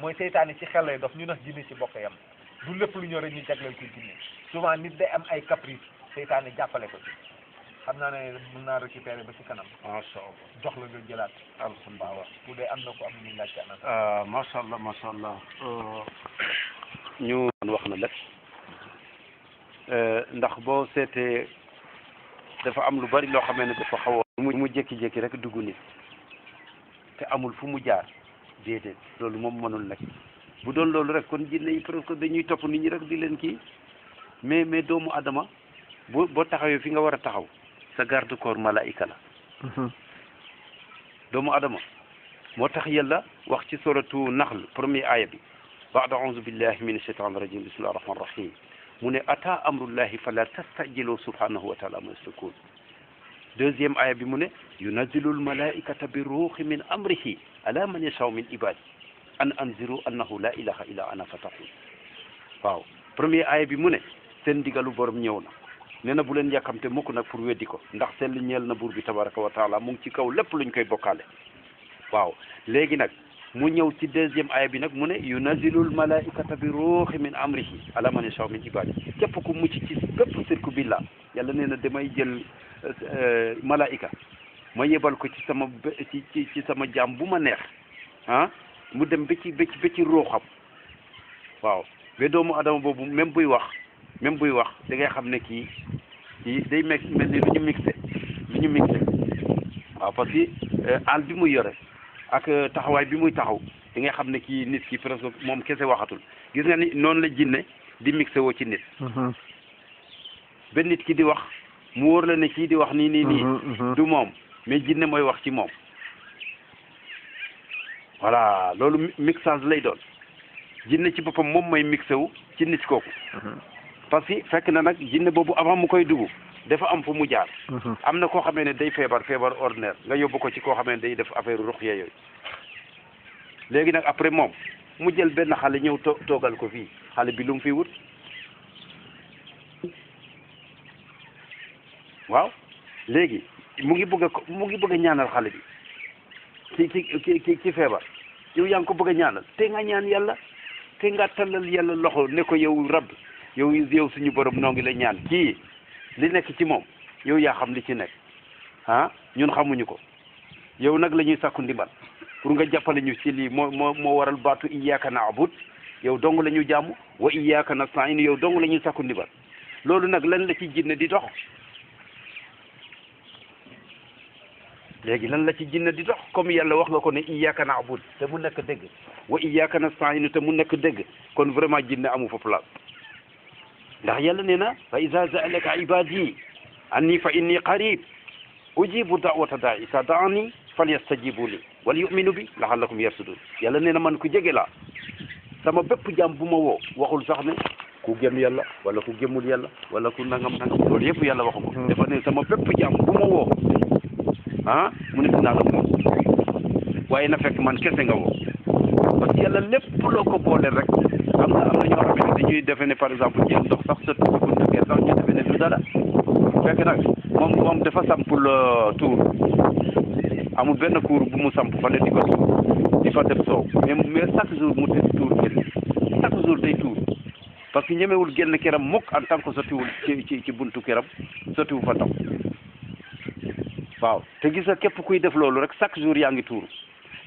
mooy seytaane ci xel lay dox ñu nax jinne ci bokk yam du lépp lu ñëw rek ñu jagleel ko jinne souvent nit day am ay caprice seytaane jàppale ko ci xam naa ne mën naa récupérer ba ci kanam macha allah jox la nga jëlaat alhamdulilah bu dee am na ko am ñu laaj ci anam macha allah ñu wax na lépp ndax boo seetee dafa am lu bari loo xamee ne dafa xaw a mu jékki-jékki rek dugg nit te amul fu mu jaar déedéet loolu moom mënul nekk bu doon loolu rek kon jinne yi presque dañuy topp nit ñi rek di leen kii mais doomu adama boo taxawee fi nga war a taxaw sa garde corps malaika la doomu adama moo tax yàlla wax ci suratu naxl premier aya bi baada auzu billahi min ashaitan rajim bismillahi rahmani rahim mu ne ata amrullahi fala tastajilu subhanahu wa taala ma yastakun deuxième aya bi mu ne yunazilu almalaikata bi ruuxi min amrihi ala man yashaw min ibadi an anziru annahu la ilaha illa ana fattaqun waaw premier aya bi mu ne seen ndigalu borom ñëw na nee na bu leen yàkkamte mukk nag pour weddi ko ndax sell ñeel na buur bi tabaraka wa taala mu ngi ci kaw lépp luñ koy bokkaale waaw léegi nag mu ñëw ci deuxième aya bi nag mu ne yunazilul malaikata bi ruuxi min amrihi ala man yashaw min ibadi képp ku mucc ci bépp sirku billah yàlla nee na damay jël malaika ma yebal ko ci sama ci sama jaam bu ma neex ah mu dem ba ci ruuxam waaw ba doomu adama boobu même buy wax da ngay xam ne kii day mel ni lu ñu mixé waaw parce que àll bi muy yore ak taxawaay bi muy taxaw da ngay xam ne kii nit ki presque moom kese waxatul gis nga ni noonu la jinne di mixé woo ci nit ba nit ki di wax mu wóor la ne kii di wax nii du moom mais jinne mooy wax ci moom voilà loolu mixage lay doon jinne ci boppam moom mooy mixé wu ci nit kooku parce que fekk na nag jinne boobu avant mu koy dugg dafa am fu mu jaar am na koo xamee ne day feebar ordinaire nga yóbbu ko ci koo xamee ne day def affaire ruqya yooyu léegi nag après moom mu jël benn xale ñëw toogal ko fii xale bi lu mu fi wut waaw léegi mu ngi bëgg a ñaanal xale bi ki feebar yow yaa ngi ko bëgg a ñaanal te nga ñaan yàlla te nga tallal yàlla loxo ne ko yow rabb yow suñu borom noo ngi la ñaan kii li nekk ci moom yow yaa xam li ci nekk ah ñun xamuñu ko yow nag la ñuy sàkku ndimbal pour nga jàppale ñu ci lii moo waral baatu iyyaka na'bud yow dong la ñu jaamu wa iyyaka nasta'in yow dong la ñuy sàkku ndimbal loolu nag lan la ci jinne di dox léegi lan la ci jinne di dox comme yàlla wax nga ko ne iyyaka na'bud te mu nekk dëgg wa iyyaka nasta'in te mu nekk dëgg kon vraiment jinne amu fa place ndax yàlla nee na fa iza sa'alaka ibadi anni fa inni qarib ujibu da'wata da'i iza da'ani falyastajibu li wal yu'minu bi la'allakum yarsudun yàlla nee na man ku jege laa sama bépp jàmm bu ma woo waxul sax ne ku gëm yàlla wala ku gëmul yàlla wala ku nangam loolu yëpp yàlla waxu ko dafa ne sama bépp jàmm bu ma woo ah mu ne dinaa la moom waaye na fekk man kese nga woo parce que yàlla lépp loo ko boole rek am na ñoo xam ne dañuy defe ne par exemple jël ndox sax sotti ci buntu kër sax ñu defe ne du dara fekk nag moom dafa sampul tuur amul benn kuur bu mu samp fa ne di ko tuur di fa def soow mais chaque jour mu def tuur génn chaque jour day tuur parce que ñemewul génn këram mukk en tant que sottiwul ci buntu këram sottiwu fa ndox waaw te gis nga képp kuy def loolu rek chaque jour yaa ngi tuuru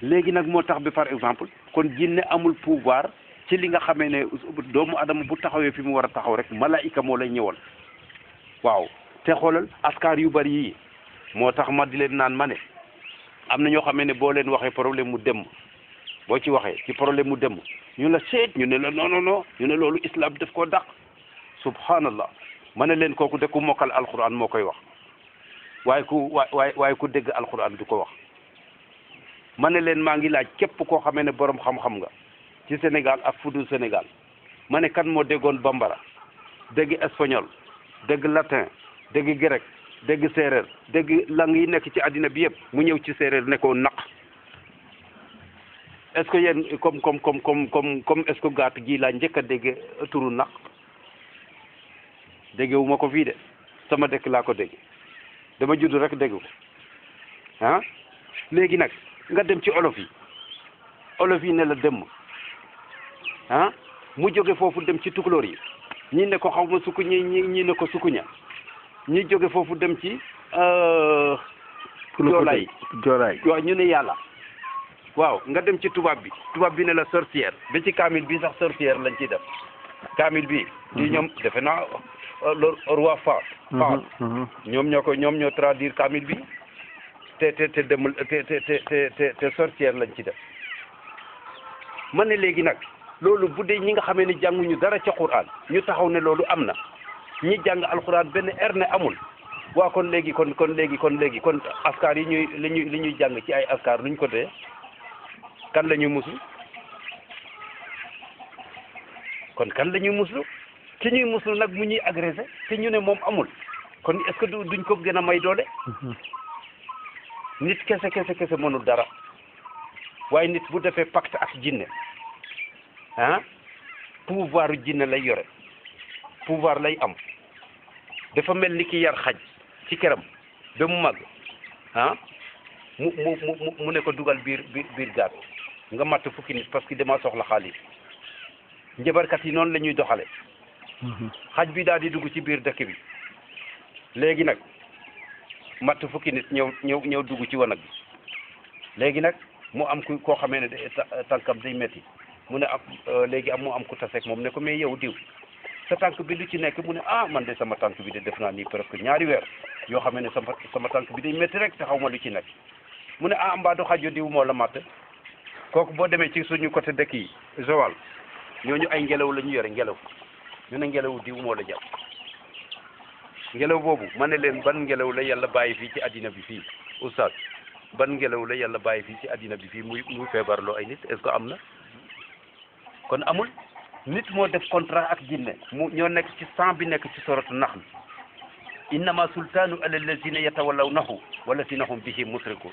léegi nag moo tax bi par exemple kon jinne amul pouvoir ci li nga xamee ne doomu adama bu taxawee fi mu war a taxaw rek malaika moo lay ñëwal waaw te xoolal askar yu bari yii moo tax ma di leen naan ma ne am na ñoo xamee ne boo leen waxee problème mu dem boo ci waxee ci problème mu dem ñu la seet ñu ne la non ñu ne loolu islam def koo dàq subhanallah ma ne leen kooku de ku mokkal alquran moo koy wax waaye ku dégg alquran du ko wax ma ne leen maa ngi laaj képp koo xamee ne borom xam-xam nga ci Sénégal ak fudu Sénégal ma ne kan moo déggoon bambara dégg espagnol dégg latin dégg grec dégg séeréer dégg lang yi nekk ci àddina bi yëpp mu ñëw ci séeréer ne ko naq est-ce que yéen comme est-ce que gàtt gii laa njëkk a dégg turu naq déggewu ma ko fii de sama dëkk laa ko dégg dama judd rek dégg ko ah léegi nag nga dem ci olof yi ne la dëmm ah mu jóge foofu dem ci tukulóor yi ñi ne ko xaw ma sukku ñi ne ko sukkuña ñi jóge foofu dem ci joolaay waaw ñu ne yàlla waaw nga dem ci tubaab bi ne la sorcière ba ci kaamil bi sax sorcière lañ ciy def kaamil bi di ñoom defe naa le roi Fahd ñoom ñoo traduire kaamil bi te demul te sorcière lañ ci def ma ne léegi nag loolu bu dee ñi nga xamee ne jànguñu dara ca Qur'an ñu taxaw ne loolu am na ñi jàng alxuraan benn erne amul waa kon léegi kon askar yi li ñuy jàng ci ay askar luñ ko dee kan la ñuy muslu kon kan la ñuy muslu ci ñuy muslu nag mu ñuy agressé te ñu ne moom amul kon est-ce que duñ ko gën a may doole nit kese mënul dara waaye nit bu defee pacte ak jinne ah pouvoir jinne lay yore pouvoir lay am dafa mel ni ki yar xaj ci këram ba mu màgg ah mu ne ko dugal biir gaal nga matt fukki nit parce que dama soxla xaalis njabarkat yi noonu la ñuy doxale xaj bi daal di dugg ci biir dëkk bi léegi nag matt fukki nit ñëw dugg ci wanag bi léegi nag mu am koo xamee ne tànkam day metti mu ne léegi mu am ku taseeg moom ne ko mais yow diw sa tànk bi lu ci nekk mu ne man de sama tànk bi de def naa nii presque ñaari weer yoo xam ne sama tànk bi day métti rek te xaw ma lu ci nekk mu ne mbaa du xajo diw moo la matt kooku boo demee ci suñu côté dëkk yi Joal ñooñu ay ngelaw la ñu yore ngelaw ñu ne ngelaw diw moo la jàpp ngelaw boobu ma ne leen ban ngelaw la yàlla bàyyi fii ci addina bi fii oustaz ban ngelaw la yàlla bàyyi fii ci addina bi fii muy feebarloo ay nit est-ce que am na kon amul nit moo def contrat ak jinne ñoo nekk ci sang bi nekk ci soratu nahl innama sultaanu ala allazina yatawallawnahu wallazina hum bihi musrikun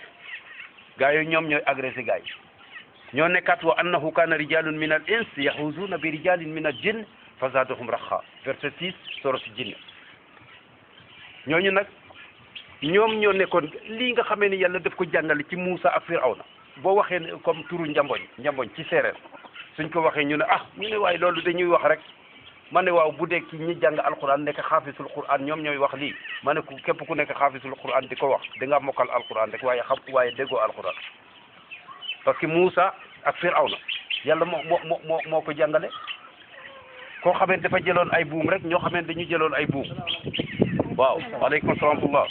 gaa yooyu ñoom ñooy agressé gaa yi ñoo nekkaat wa annahu kana rijalun min al ins yahuzuna bi rijalin min al jinn fa zadahum raxa verset 6 soratu jinne ñooñu nag ñoom ñoo nekkoon lii nga xamee ni yàlla daf ko jàngale ci Muusa ak Firawna boo waxee comme turu njamboñ ci séeréer suñ ko waxee ñu ne waaye loolu dañuy wax rek ma ne waaw bu dee ki ñi jàng alquran nekk xaafisul quran ñoom ñooy wax lii ma ne képp ku nekk xaafisul quran di ko wax da nga mokkal alquran rek waaye déggoo alquran parce que Muusa ak Firawna yàlla moo ko jàngale koo xamee dafa jëloon ay buum rek ñoo xamee dañu jëloon ay buum waaw waaleykum salaam wa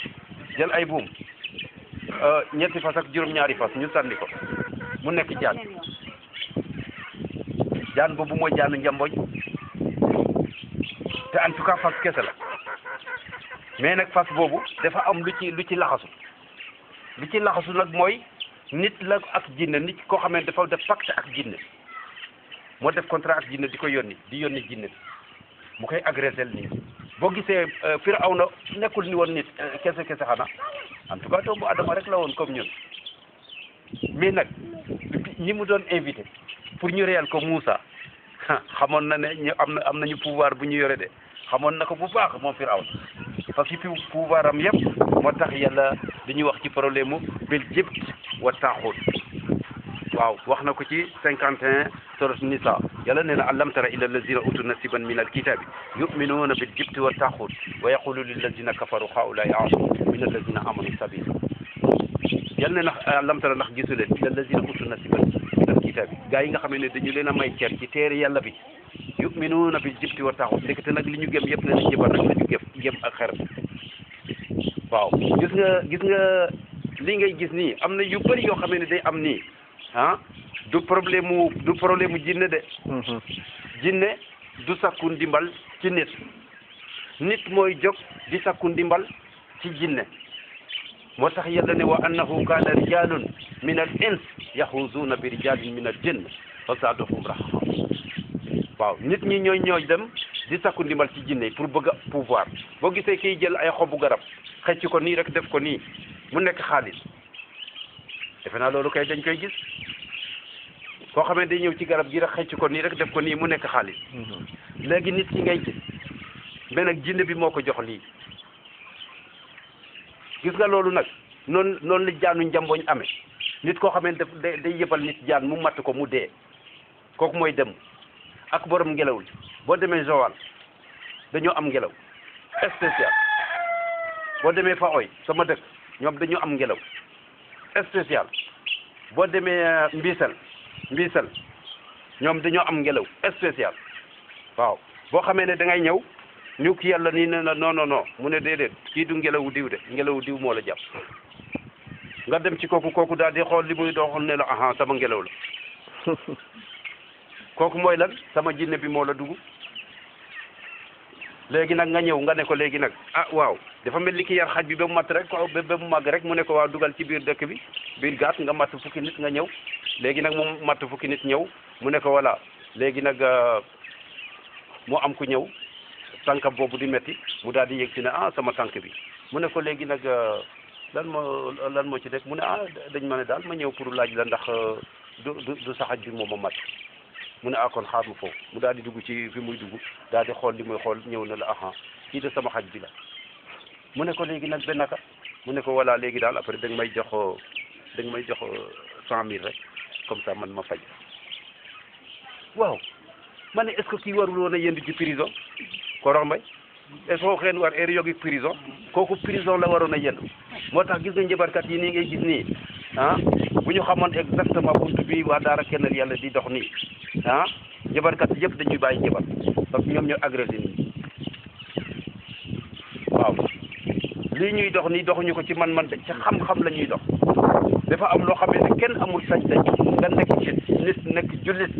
jël ay buum ñetti fas ak juróom-ñaari fas ñu sànni ko mu nekk jaan boobu mooy jaanu njamboñ te en tout cas fas kese la mais nag fas boobu dafa am lu ci laxasu nag mooy nit la ak jinne nit koo xam ne dafa def pacte ak jinne moo def contrat ak jinne di ko yónni jinne bi mu koy agressé nii boo gisee Firawna nekkul ni woon nit kese xanaa en tout cas doomu adama rek la woon comme ñun mais nag ñi mu doon invité pour ñu réyal ko Moussa xamoon na ne ñu am nañu pouvoir bu ñu yore de xamoon na ko bu baax moom Firawna parce que pouvoir am yëpp moo tax yàlla dañuy wax ci problème mu bil jibt wa taaxut waaw wax na ko ci 51 sourate Nisa yàlla nee na alam tara ila allazina utu nasiban min alkitabi yuminuuna bil jibti wa taaxut wa yaqulu lillazina kafaru haulai a'zamu min allazina amanu sabila yàlla nee na alam tara ndax gisu leen ila allazina utu nasiban min alkitabi gaa yi nga xam ne dañu leen a may cer ci téere yàlla bi yuminuuna bil jibti wa taaxut ndekete nag li ñu gëm yëpp nee na jëbar rek la ñu gëm ak xer waaw gis nga li ngay gis nii am na yu bëri yoo xam ne day am nii du problème mu jinne de jinne du sakku ndimbal ci nit mooy jóg di sakku ndimbal ci jinne moo tax yàlla ne wa annahu kaana rijalun min al ins yahuzuuna bi rijalin min al jinn fa zaadahum rahaqa waaw nit ñi ñooy dem di sakku ndimbal ci jinne pour bëgg a pouvoir boo gisee kiy jël ay xobu garab xëcc ko nii rek def ko nii mu nekk xaalis defe naa loolu kay dañ koy gis koo xamee day ñëw ci garab gi rek xëcc ko nii rek def ko nii mu nekk xaalis léegi nit ki ngay gis mais nag jinne bi moo ko jox lii gis nga loolu nag noonu la jaanu njamboñ amee nit koo xamee day yëbal nit jaan mu matt ko mu dee kooku mooy dem ak borom ngelaw li boo demee Joal dañoo am ngelaw spécial boo demee fa oy sama dëkk ñoom dañoo am ngelaw spécial boo demee Mbisal ñoom dañoo am ngelaw spécial waaw boo xamee ne da ngay ñëw ñu ki yàlla nii ne la non non non mu ne déedéet kii du ngelawu diw de ngelawu diw moo la jàpp nga dem ci kooku daal di xool li muy doxal ne la aha sama ngelaw la kooku mooy lan sama jinne bi moo la dugg léegi nag nga ñëw nga ne ko léegi nag ah waaw dafa mel ni ki yar xaj bi ba mu matt rek ko ba mu màgg rek mu ne ko waaw dugal ci biir dëkk bi biir gaat nga matt fukki nit nga ñëw léegi nag mu matt fukki nit ñëw mu ne ko voilà léegi nag mu am ku ñëw tànkam boobu di metti mu daal di yëg si ne ah sama tànk bi mu ne ko léegi nag lan moo ci def mu ne ah dañ ma ne daal ma ñëw pour laaj la ndax du saxaj bi moom a mat mu ne ah kon xaar ma foofu mu daal di dugg ci fi muy dugg daal di xool li muy xool ñëw na la aha kii de sama xaj bi la mu ne ko léegi nag benn naka mu ne ko voilà léegi daal après da nga may jox 100 000 rek comme ça man ma faj waaw ma ne est-ce que kii warul woon a yënd ci prison Korox Mbay est-ce que xeen war heure yogi prison kooku prison la waroon a yënd moo tax gis nga njëbarkat yi nii ngay gis nii ah bu ñu xamoon exactement buntu bi waa daara kennal yàlla di dox nii ah njëbarkat yëpp dañuy bàyyi njëbar parce que ñoom ñoo agressé nit ñi waaw lii ñuy dox nii doxuñu ko ci man-man de ci xam-xam la ñuy dox dafa am loo xamee ne kenn amul sañ-sañ nga nekk ci nit nekk jullit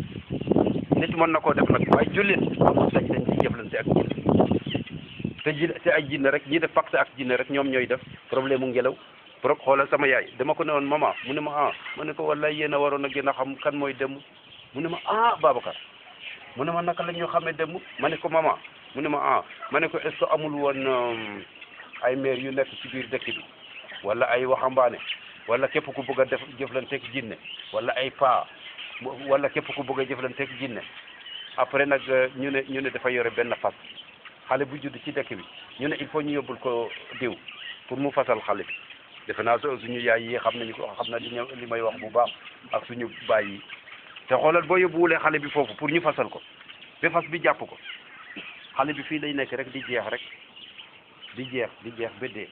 nit mën na koo def nag waaye jullit amul sañ-sañ di jëflante ak jinne te ay jinne rek ñi def pacte ak jinne rek ñoom ñooy def problème mu ngelaw trop xoolal sama yaay dama ko ne woon maman mu ne ma ah ma ne ko wallaay yéen a waroon a gën a xam kan mooy dem mu ne ma ah Babacar mu ne ma naka la ñu xamee dem ma ne ko maman mu ne ma ah ma ne ko est-ce que amul woon ay maire yu nekk ci biir dëkk bi wala ay waxambaane wala képp ku bëgg a def jëflanteeg jinne wala ay paa wala képp ku bëgg a jëflanteeg jinne après nag ñu ne dafa yore benn fas xale bu judd ci dëkk bi ñu ne il faut ñu yóbbul ko diw pour mu fasal xale bi defe naa suñu yaay yi xam nañu ko xam na li may wax bu baax ak suñu baay yi te xoolal boo yóbbuwulee xale bi foofu pour ñu fasal ko ba fas bi jàpp ko xale bi fii lay nekk rek di jeex ba dee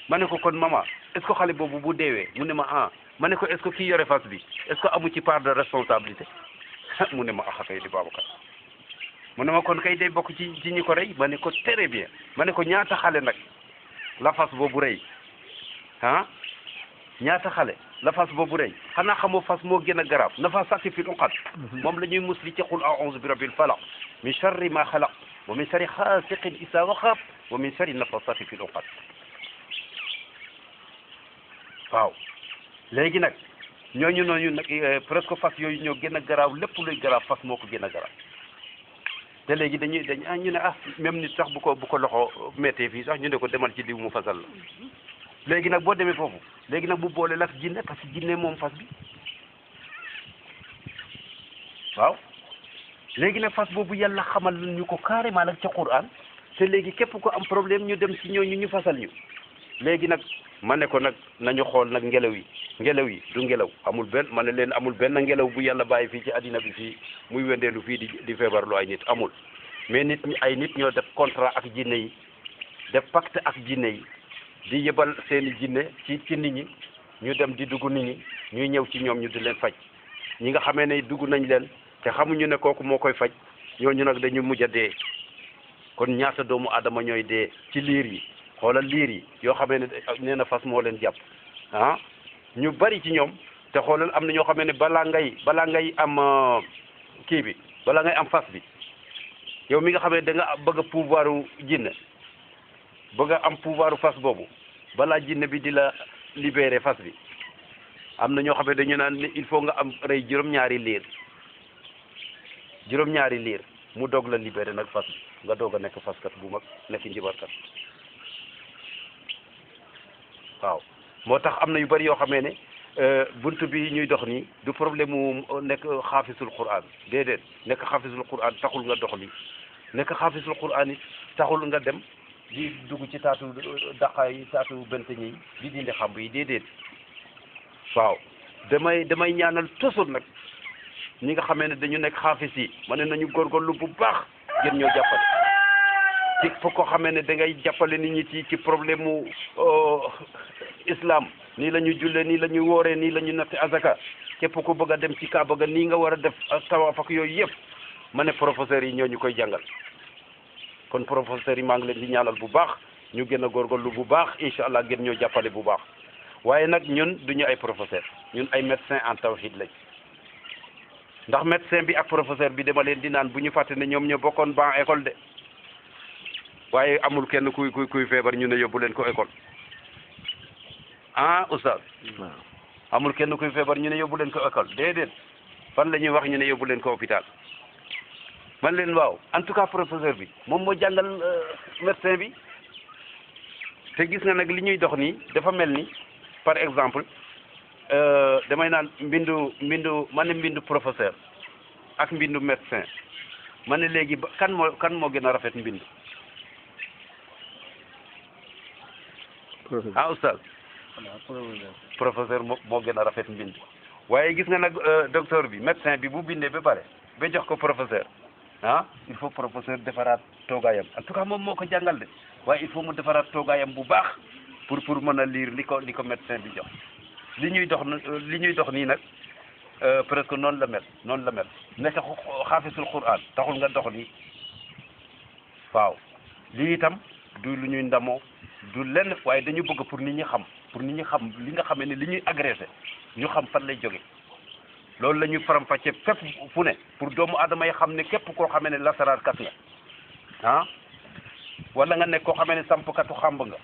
ma ne ko kon maman est-ce que xale boobu bu deewee mu ne ma ah ma ne ko est-ce que kii yore fas bi est-ce que amu ci part de responsabilité mu ne ma ah kay di Babacar mu ne ma kon kay day bokk ci ñi ko rey ma ne ko très bien ma ne ko ñaata xale nag la fas boobu rey ah ñaata xale la fas boobu rey xanaa xamoo fas moo gën a garab nafa sàkki fil uqad moom la ñuy musli ci qul a'udhu bi rabbil falaq min sharri ma xalaq wa min sharri xaasiqin isa waqab wa min sharri nafasati fil uqad waaw léegi nag ñooñu noonu nag presque fas yooyu ñoo gën a garaaw lépp luy garaaw fas moo ko gën a garaaw te léegi ñu ne ah même nit sax bu ko loxo méttee fii sax ñu ne ko demal ci diw mu fasal la léegi nag boo demee foofu léegi nag bu boole lak jinne parce que jinne moom fas bi waaw léegi nag fas boobu yàlla xamal ñu ko carrément nag ca Qur'an te léegi képp ko am problème ñu dem ci ñooñu ñu fasal ñu léegi nag ma ne ko nag nañu xool nag ngelaw yi du ngelaw amul benn ma ne leen amul benn ngelaw bu yàlla bàyyi fii ci addina bi fii muy wendeelu fii di feebarlu ay nit amul mais nit ñi ay nit ñoo def contrat ak jinne yi def pacte ak jinne yi di yebal seeni jinne ci nit ñi ñu dem di dugg nit ñi ñuy ñëw ci ñoom ñu di leen faj ñi nga xamee ne dugg nañ leen te xamuñu ne kooku moo koy faj ñooñu nag dañu mujj a dee kon ñaata doomu aadama ñooy dee ci liir yi xoolal liir yi yoo xamee ne nee na fas moo leen jàpp ah ñu bari ci ñoom te xoolal am na ñoo xamee ne balaa ngay am kii bi balaa ngay am fas bi yow mi nga xamee da nga bëgg a pouvoiru jinne bëgg a am pouvoiru fas boobu balaa jinne bi di la libérer fas bi am na ñoo xamee dañu naan il faut nga am rey juróom-ñaari liir mu doog la libérer nag fas bi nga doog a nekk faskat bu mag nekk njibarkat waaw moo tax am na yu bari yoo xamee ne buntu bi ñuy dox nii du problème mu nekk xaafisul Qur'an déedéet nekk xaafisul Qur'an taxul nga dox li nekk xaafisul Qur'an it taxul nga dem di dugg ci taatu daqaay taatu bent ñi di dindi xamb yi déedéet waaw damay ñaanal toujours nag ñi nga xamee ne dañu nekk xaafis yi ma ne nañu góorgóorlu bu baax gën ñoo jàppale ci fu ko xamee ne da ngay jàppale nit ñi ci problème mu islam nii la ñu jullee nii la ñu wooree nii la ñu natte azaka képp ku bëgg a dem ci Kaaba ga nii nga war a def tawaaf ak yooyu yëpp ma ne professeurs yi ñoo ñu koy jàngal kon professeurs yi maa ngi leen di ñaanal bu baax ñu gën a góorgóorlu bu baax incha allah gën ñoo jàppale bu baax waaye nag ñun duñu ay professeur ñun ay médecin en tawhid lañ ndax médecin bi ak professeur bi dama leen di naan bu ñu fàtte ne ñoom ñoo bokkoon ban école de waaye amul kenn kuy feebar ñu ne yóbbu leen ko école ah oustaz amul kenn kuy feebar ñu ne yóbbu leen ko école déedéet fan la ñuy wax ñu ne yóbbu leen ko hôpital man leen waaw en tout cas professeur bi moom moo jàngal médecin bi te gis nga nag li ñuy dox nii dafa mel ni par exemple damay naan ma ne mbindu professeur ak mbindu médecin ma ne léegi kan moo gën a rafet mbind ah oustaz professeur moo gën a rafet mbind waaye gis nga nag docteur bi médecin bi bu bindee ba pare ba jox ko professeur ah il faut professeur defaraat toogaayam en tout cas moom moo ko jàngal de waaye il faut mu defaraat toogaayam bu baax pour mën a lire li ko médecin bi jox li ñuy dox nii nag presque noonu la mel nekk xaafisul Qur'an taxul nga dox nii waaw lii itam du lu ñuy ndamoo du lenn waaye dañu bëgg pour nit ñi xam li nga xamee ne li ñuy agressé ñu xam fan lay jóge loolu la ñuy faram-fàccee fépp fu ne pour doomu aadama yi xam ne képp koo xamee ne lasaraar kat nga ah wala nga nekk koo xamee ne sampkatu xàmb nga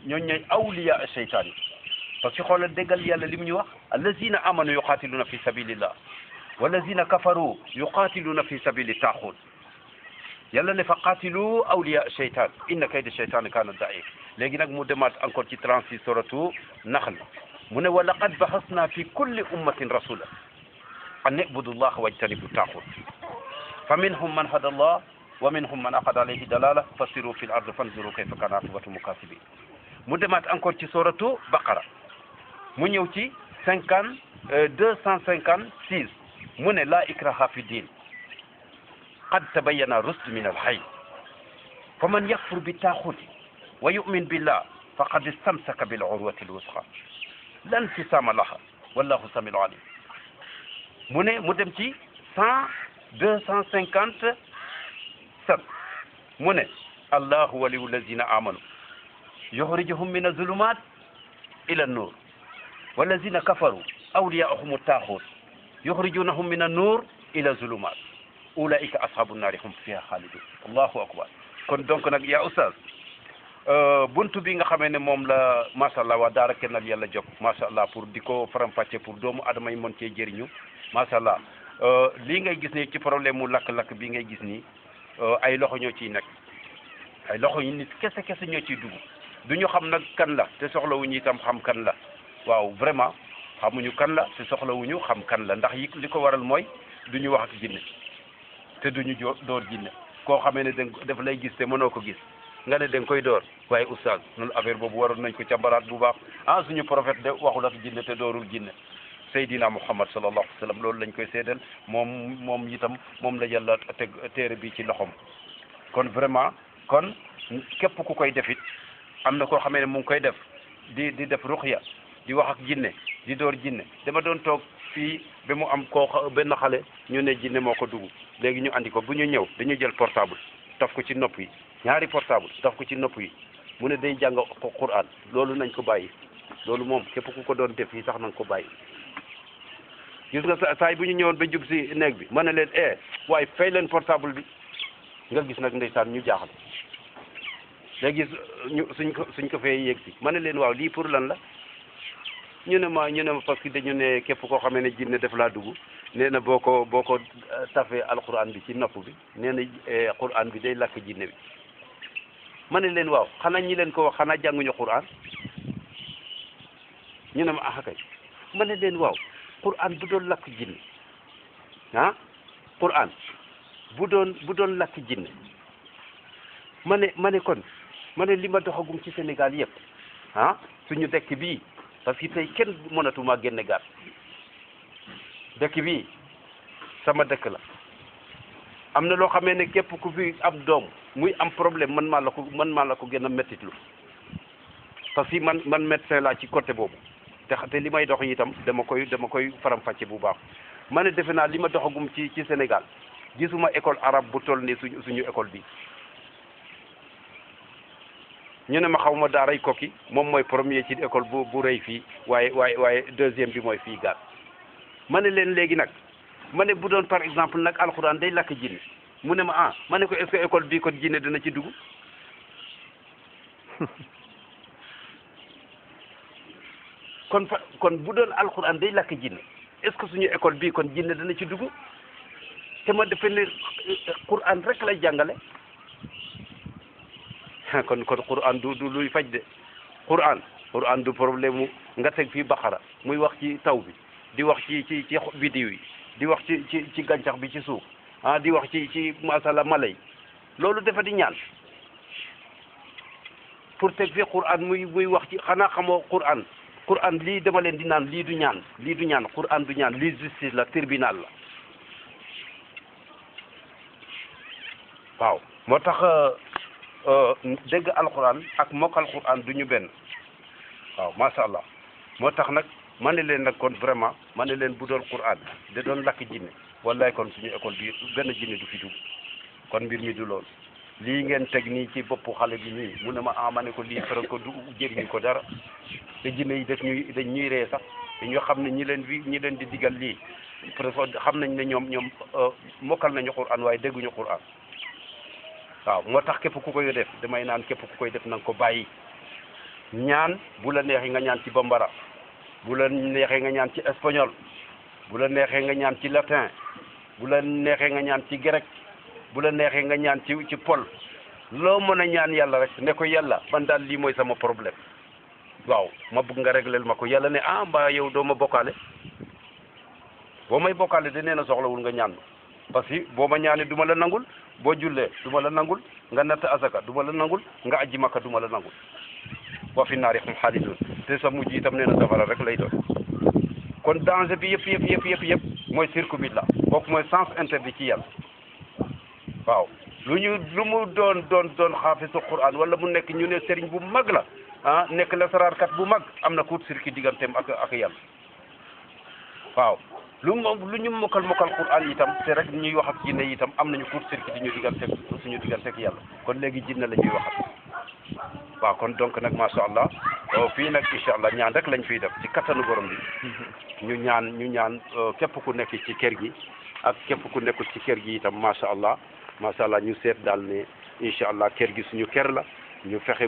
ñooñu ñooy awliya seytaan yi parce que xoolal déggal yàlla li mu ñu wax allazina amanu yuqatiluna fi sabilillah wallazina kafaru yuqatiluna fi sabili taaxut yàlla ne fa qatilu awliya seytaan inna kayda seytaan kaana daif léegi nag mu demaat encore ci 36 suratu naxl mu ne wa laqad baxasna fi kulli ummatin rasula an ibudu llah wajtanibu taaxut fa minhum man hada allah wa minhum man aqada alayhi dalala fasiru fi l ard fanzuru kayfa kana aqibatu mukasibin mu demaat encore ci suratu baqara mu ñëw ci 256 mu ne la ikraha fi din qad tabayyana rusd min alhay fa man yakfur bi taaxuti wa yu'min billah faqad istamsaka bil urwati alwusqa lan fisama laha wallahu samiul alim mu ne mu dem ci 257 mu ne allahu waliyu allazina amanu yuxrijuhum min azulumat ila annur wallazina kafaru awliyauhum attaaxut yuxrijunahum min annur ila zulumat ulaika ashabu nnaari hum fiha xaalidun allahu akbar kon donc nag yaa oustaz buntu bi nga xamee ne moom la macha allah waa daara kennal yàlla jóg macha allah pour di ko faram-fàcce pour doomu adama yi mën cee jëriñu macha allah lii ngay gis ni ci problème mu lakk-lakk bi ngay gis nii ay loxo ñoo ciy nekk ay loxo yi nit kese ñoo ciy dugg du ñu xam nag kan la te soxlawuñu itam xam kan la waaw vraiment xamuñu kan la te soxlawuñu xam kan la ndax li ko waral mooy du ñu wax ak jinne te duñu door jinne koo xamee ne daf lay gis te mënoo ko gis nga ne da nga koy door waaye oustaz noonu affaire boobu waroon nañ ko càmbaraat bu baax suñu prophète de waxul ak jinne te doorul jinne Seydina Muhammad sallallahu alayhi wa sallam loolu lañ koy seedeel moom itam moom la yàlla teg téere bi ci loxom kon vraiment kon képp ku koy def it am na koo xamee ne mu ngi koy def di def ruxya di wax ak jinne di door jinne dama doon toog fii ba mu am benn xale ñu ne jinne moo ko dugg léegi ñu andi ko bu ñu ñëw dañu jël portable taf ko ci nopp yi ñaari portable taf ko ci nopp yi mu ne day jàng Qur'an loolu nañ ko bàyyi loolu moom képp ku ko doon def fii sax nañ ko bàyyi gis nga saay bu ñu ñëwoon ba jub si néeg bi ma ne leen waaye fay leen portable bi nga gis nag ndeysaan ñu jaaxal léegi suñ ko fee yéeg si ma ne leen waaw lii pour lan la ñu ne ma parce que dañu ne képp koo xamee ne jinne def laa dugg nee na boo ko tafee alquran bi ci nopp bi nee na quran bi day lakk jinne bi ma ne leen waaw xanaa ñi leen ko wax xanaa jànguñu quran ñu ne ma kay ma ne leen waaw quran bu doon lakk jinne quran bu doon lakk jinne ma ne kon ma ne li ma doxagum ci Sénégal yëpp suñu dëkk bii parce que tey kenn mënatuma génne gaat dëkk bii sama dëkk la am na loo xamee ne képp ku fi am doom muy am problème man maa la ko gën a mettitlu parce que man médecin laa ci côté boobu te li may dox itam dama koy faram-fàcce bu baax ma ne defe naa li ma doxagum ci Sénégal gisuma école arabe bu toll ni suñu école bi ñu ne ma xaw ma daaray Koki moom mooy premier ci école bu rëy fii waaye deuxième bi mooy fii Gaal ma ne leen léegi nag ma ne bu doon par exemple nag alxuraan day lakk jinne mu ne ma ma ne ko est-ce que école bii kon jinne dina ci dugg kon bu doon alxuraan day lakk jinne est-ce que suñu école bii kon jinne dana ci dugg te ma defe ne Qur'an rek lay jàngale kon Qur'an du luy faj de Qur'an du problème mu nga teg fii Baqara muy wax ci taw bi di wax ci biddiw yi di wax ci gàncax bi ci suuf di wax ci masala mala yi loolu dafa di ñaan pour teg fii Qur'an muy wax ci xanaa xamoo Qur'an lii dama leen di naan lii du ñaan Qur'an du ñaan lii justice la tribunal la waaw moo tax dégg alquran ak mokkal Qur'an du ñu benn waaw masha Allah moo tax nag ma ne leen nag kon vraiment ma ne leen bu doon Qur'an da doon lakk jinne wallaay kon suñu école bi benn jinne du fi dugg kon mbir mi du lool lii ngeen teg nii ci boppu xale bi nii mu ne ma ma ne ko lii fere ko du jëriñu ko dara te jinne yi dañ ñuy ree sax dañoo xam ne ñi leen di digal lii presque xam nañ ne ñoom mokkal nañu Qur'an waaye dégguñu Qur'an waaw moo tax képp ku koy def damay naan képp ku koy def na nga ko bàyyi ñaan bu la neexee nga ñaan ci bambara bu la neexee nga ñaan ci espagnol bu la neexee nga ñaan ci latin bu la neexee nga ñaan ci grec bu la neexee nga ñaan ci pol loo mën a ñaan yàlla rek ne ko yàlla man daal lii mooy sama problème waaw ma bëgg nga régleel ma ko yàlla ne mbaa yow doo ma bokkaale boo may bokkaale de nee na soxlawul nga ñaan parce que boo ma ñaanee du ma la nangul boo jullee du ma la nangul nga natt asaka du ma la nangul nga aji makka du ma la nangul wa fi naari hum xaalidun te sa mujj itam nee na safara rek lay doon kon danger bi yëpp mooy cirque bi la kooku mooy sens interdit ci yàlla waaw lu mu doon xaafisu Qur'an wala mu nekk ñu ne sëriñ bu mag la nekk la saraarkat bu mag am na kuut cirque digganteem ak yàlla waaw lu ñu mokkal Qur'an itam te rek ñuy wax ak jinne itam am nañu kuut cirque di ñu suñu digganteeg yàlla kon léegi jinne la ñuy waxat waaw kon donc nag masha Allah fii nag incha allah ñaan rek lañ fiy def ci kattanu borom bi ñu ñaan képp ku nekk ci kër gi ak képp ku nekkul ci kër gi itam masha Allah ñu seet daal ne incha allah kër gi suñu kër la ñu fexe